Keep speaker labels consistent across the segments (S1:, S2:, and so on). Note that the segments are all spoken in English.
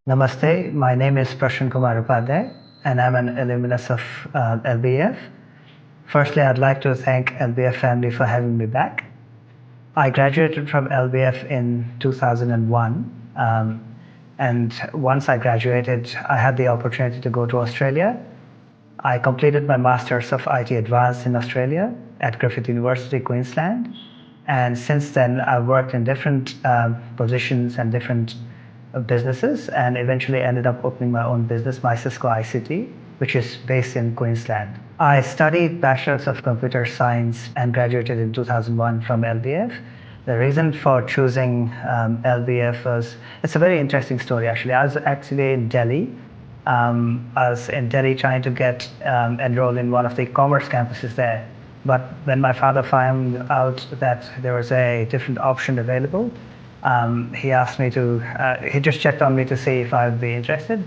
S1: Namaste, my name is Prashun Kumar Upadhyay and I'm an alumnus of LBEF. Firstly, I'd like to thank LBEF family for having me back. I graduated from LBEF in 2001 and once I graduated, I had the opportunity to go to Australia. I completed my Masters of IT Advanced in Australia at Griffith University, Queensland. And since then, I've worked in different positions and different businesses and eventually ended up opening my own business, MySisco ICT, which is based in Queensland. I studied Bachelor's of Computer Science and graduated in 2001 from LBF. The reason for choosing LBF was, it's a very interesting story actually. I was actually in Delhi. I was in Delhi trying to get enrolled in one of the commerce campuses there. But when my father found out that there was a different option available, he asked me to, he just checked on me to see if I would be interested.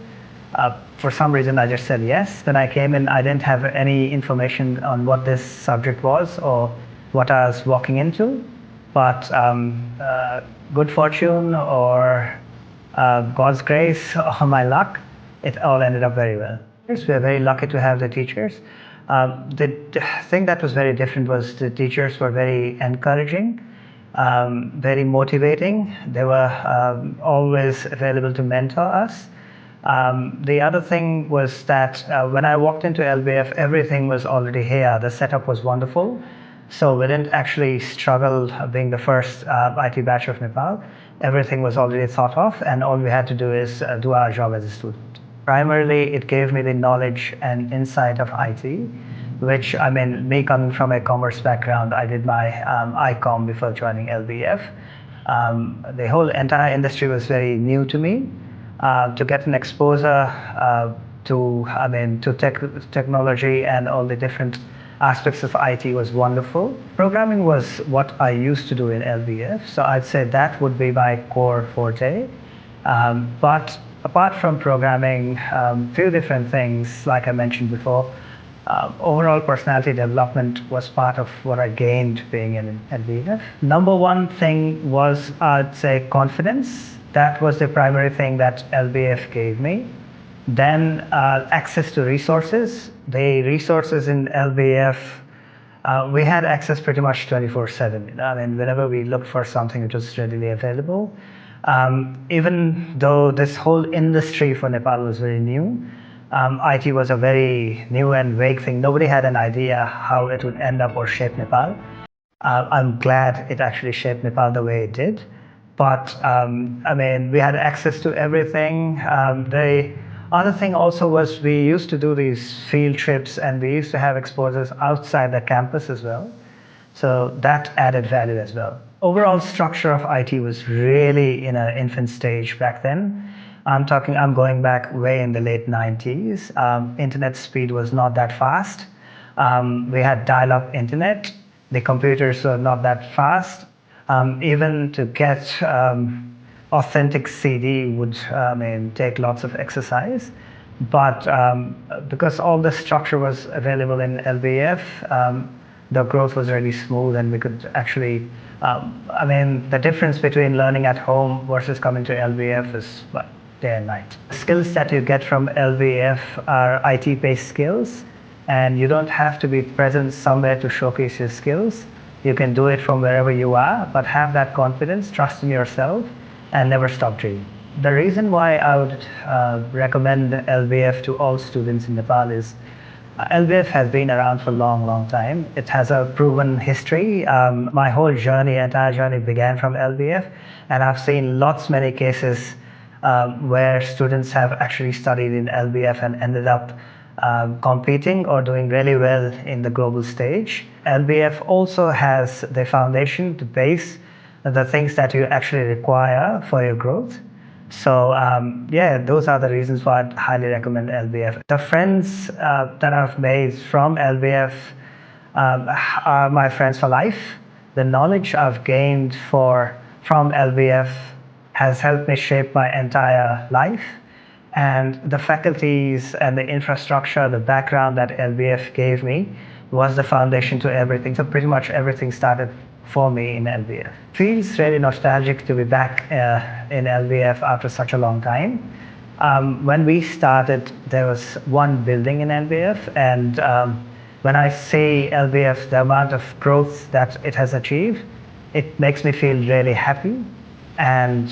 S1: For some reason, I just said yes. When I came in, I didn't have any information on what this subject was or what I was walking into. But good fortune or God's grace or my luck, it all ended up very well. We're very lucky to have the teachers. The thing that was very different was the teachers were very encouraging, very motivating. They were always available to mentor us. The other thing was that when I walked into LBF, everything was already here. The setup was wonderful. So we didn't actually struggle being the first IT batch of Nepal. Everything was already thought of, and all we had to do is do our job as a student. Primarily, it gave me the knowledge and insight of IT, which, I mean, me coming from a commerce background, I did my ICOM before joining LBF. The whole entire industry was very new to me. To get an exposure to technology and all the different aspects of IT was wonderful. Programming was what I used to do in LBF, so I'd say that would be my core forte. But apart from programming, few different things, like I mentioned before, overall personality development was part of what I gained being in LBF. Number one thing was, I'd say, confidence. That was the primary thing that LBF gave me. Then access to resources. The resources in LBF, we had access pretty much 24/7. I mean, whenever we looked for something, it was readily available. Even though this whole industry for Nepal was very new, IT was a very new and vague thing. Nobody had an idea how it would end up or shape Nepal. I'm glad it actually shaped Nepal the way it did. But I mean, we had access to everything. The other thing also was we used to do these field trips and we used to have exposures outside the campus as well. So that added value as well. Overall structure of IT was really in an infant stage back then. I'm going back way in the late 90s. Internet speed was not that fast. We had dial-up internet. The computers were not that fast. Even to get authentic CD would take lots of exercise. But because all the structure was available in LBF, the growth was really smooth and we could actually, the difference between learning at home versus coming to LBF is day and night. Skills that you get from LBF are IT-based skills, and you don't have to be present somewhere to showcase your skills. You can do it from wherever you are, but have that confidence, trust in yourself, and never stop dreaming. The reason why I would recommend LBF to all students in Nepal is LBF has been around for a long, long time. It has a proven history. My whole entire journey began from LBF, and I've seen many cases where students have actually studied in LBF and ended up competing or doing really well in the global stage. LBF also has the foundation, the base, the things that you actually require for your growth. So those are the reasons why I'd highly recommend LBF. The friends that I've made from LBF are my friends for life. The knowledge I've gained from LBF has helped me shape my entire life. And the faculties and the infrastructure, the background that LBF gave me was the foundation to everything. So pretty much everything started for me in LBF. Feels really nostalgic to be back in LBF after such a long time. When we started, there was one building in LBF, and when I say LBF, the amount of growth that it has achieved, it makes me feel really happy. And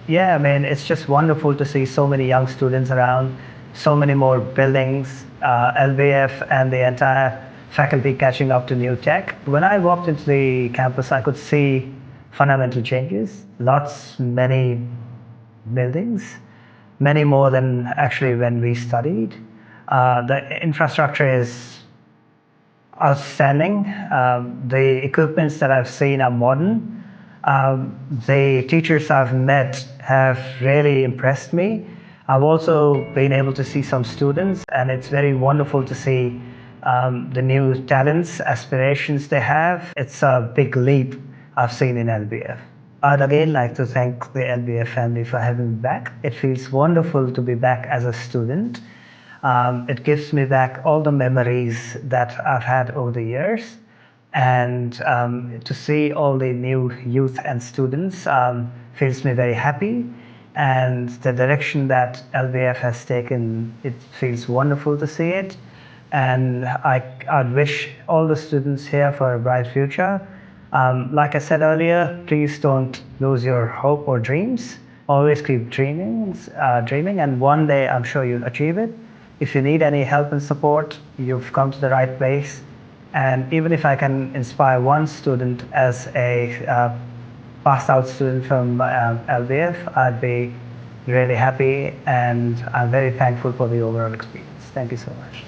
S1: yeah, I mean, it's just wonderful to see so many young students around, so many more buildings, LBF and the entire faculty catching up to new tech. When I walked into the campus, I could see fundamental changes, many buildings, many more than actually when we studied. The infrastructure is outstanding. The equipments that I've seen are modern. The teachers I've met have really impressed me. I've also been able to see some students, and it's very wonderful to see the new talents, aspirations they have. It's a big leap I've seen in LBF. I'd again like to thank the LBF family for having me back. It feels wonderful to be back as a student. It gives me back all the memories that I've had over the years. And to see all the new youth and students fills me very happy. And the direction that LBF has taken, it feels wonderful to see it. And I'd wish all the students here for a bright future. Like I said earlier, please don't lose your hope or dreams. Always keep dreaming, and one day I'm sure you'll achieve it. If you need any help and support, you've come to the right place. And even if I can inspire one student as a passed out student from LBF, I'd be really happy, and I'm very thankful for the overall experience. Thank you so much.